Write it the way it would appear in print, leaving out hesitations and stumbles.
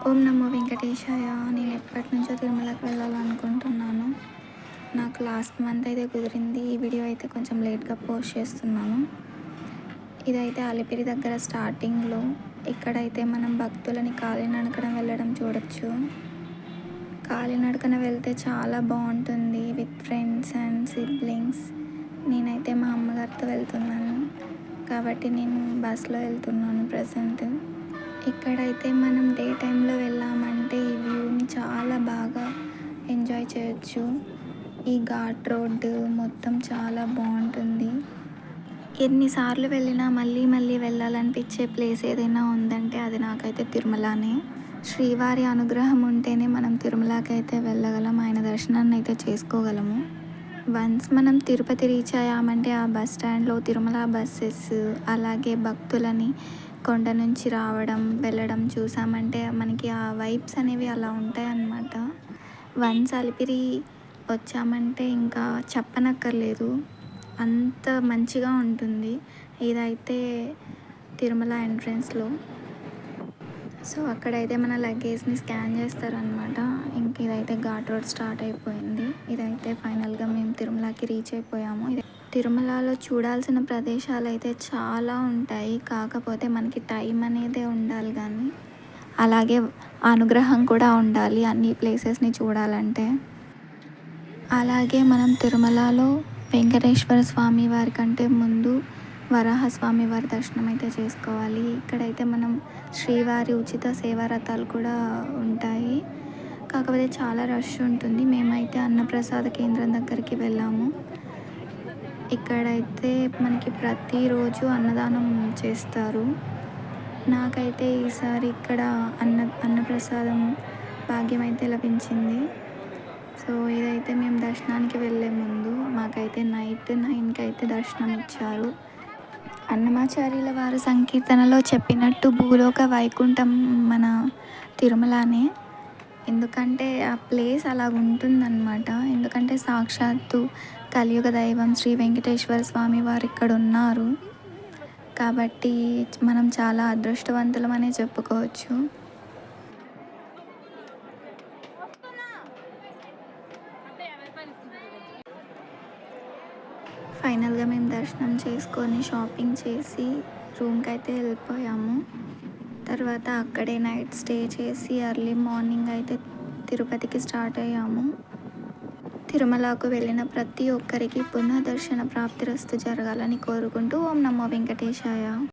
ఓం నమో వెంకటేశాయ. నేను ఎప్పటినుంచో తిరుమలకి వెళ్ళాలనుకుంటున్నాను. నాకు లాస్ట్ మంత్ అయితే కుదిరింది. ఈ వీడియో అయితే కొంచెం లేట్‌గా పోస్ట్ చేస్తున్నాను. ఇదైతే అలిపిరి దగ్గర స్టార్టింగ్‌లో. ఇక్కడైతే మనం భక్తులని కాలినడకన వెళ్ళడం చూడొచ్చు. కాలినడకన వెళ్తే చాలా బాగుంటుంది విత్ ఫ్రెండ్స్ అండ్ సిబ్లింగ్స్. నేనైతే మా అమ్మగారితో వెళ్తున్నాను కాబట్టి నేను బస్‌లో వెళ్తున్నాను ప్రజెంట్. ఇక్కడైతే మనం డే టైంలో వెళ్ళామంటే ఈ వ్యూని చాలా బాగా ఎంజాయ్ చేయొచ్చు. ఈ ఘాట్ రోడ్డు మొత్తం చాలా బాగుంటుంది. ఎన్నిసార్లు వెళ్ళినా మళ్ళీ మళ్ళీ వెళ్ళాలనిపించే ప్లేస్ ఏదైనా ఉందంటే అది నాకైతే తిరుమలనే. శ్రీవారి అనుగ్రహం ఉంటేనే మనం తిరుమలకి అయితే వెళ్ళగలం, ఆయన దర్శనాన్ని అయితే చేసుకోగలము. వన్స్ మనం తిరుపతి రీచ్ అయ్యామంటే ఆ బస్ స్టాండ్లో తిరుమల బస్సెస్, అలాగే భక్తులని కొండ నుంచి రావడం వెళ్ళడం చూసామంటే మనకి ఆ వైబ్స్ అనేవి అలా ఉంటాయన్నమాట. వన్స్ అలిపిరి వచ్చామంటే ఇంకా చెప్పనక్కర్లేదు, అంత మంచిగా ఉంటుంది. ఇదైతే తిరుమల ఎంట్రన్స్లో. సో అక్కడైతే మన లగేజ్ని స్కాన్ చేస్తారనమాట. ఇంక ఇదైతే ఘాట్ రోడ్ స్టార్ట్ అయిపోయింది. ఇదైతే ఫైనల్గా మేము తిరుమలకి రీచ్ అయిపోయాము. తిరుమలలో చూడాల్సిన ప్రదేశాలు అయితే చాలా ఉంటాయి, కాకపోతే మనకి టైం అనేదే ఉండాలి, కానీ అలాగే అనుగ్రహం కూడా ఉండాలి అన్ని ప్లేసెస్ని చూడాలంటే. అలాగే మనం తిరుమలలో వెంకటేశ్వర స్వామి వారి కంటే ముందు వరాహస్వామి వారి దర్శనం అయితే చేసుకోవాలి. ఇక్కడైతే మనం శ్రీవారి ఉచిత సేవా రథాలు కూడా ఉంటాయి, కాకపోతే చాలా రష్ ఉంటుంది. మేమైతే అన్నప్రసాద కేంద్రం దగ్గరికి వెళ్ళాము. ఇక్కడైతే మనకి ప్రతిరోజు అన్నదానం చేస్తారు. నాకైతే ఈసారి ఇక్కడ అన్నప్రసాదం భాగ్యం అయితే లభించింది. సో ఇదైతే మేము దర్శనానికి వెళ్ళే ముందు మాకైతే నైట్ 9కి అయితే దర్శనం ఇచ్చారు. అన్నమాచార్యుల వారు సంకీర్తనలో చెప్పినట్టు భూలోక వైకుంఠం మన తిరుమలనే. ఎందుకంటే ఆ ప్లేస్ అలా ఉంటుందన్నమాట. ఎందుకంటే సాక్షాత్తు కలియుగ దైవం శ్రీ వెంకటేశ్వర స్వామి వారు ఇక్కడ ఉన్నారు కాబట్టి మనం చాలా అదృష్టవంతులమనే చెప్పుకోవచ్చు. ఫైనల్గా మేము దర్శనం చేసుకొని షాపింగ్ చేసి రూమ్కి అయితే వెళ్ళిపోయాము. తర్వాత అక్కడే నైట్ స్టే చేసి ఎర్లీ మార్నింగ్ అయితే తిరుపతికి స్టార్ట్ అయ్యాము. తిరుమలకు వెళ్ళిన ప్రతి ఒక్కరికి పునఃదర్శన ప్రాప్తిరస్తు జరగాలని కోరుకుంటూ ఓం నమో వెంకటేశాయ.